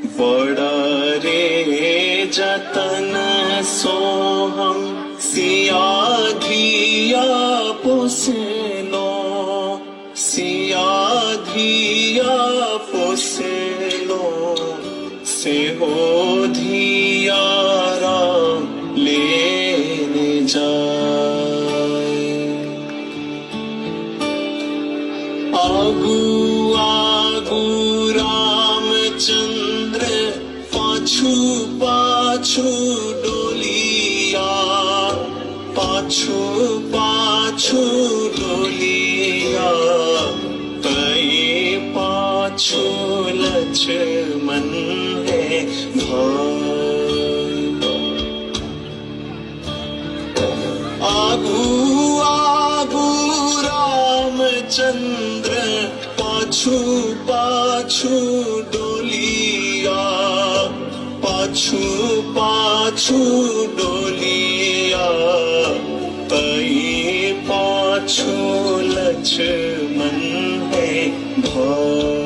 बड़ा रे जतन सोहम सिया धिया पोसेलो, सिया धिया पोसेलो, से हो धियारा लेने जाए। आगू आगू रामचंद्र पाछू पाछू डोलिया, पाछू पाछू डोलिया, तई पाछू लक्ष्मण है भाई। आगू आगू रामचंद्र पाछू पाछू डोलिया, पाछू पाछू डोलिया, तई पाछू लक्ष्मण है भाई।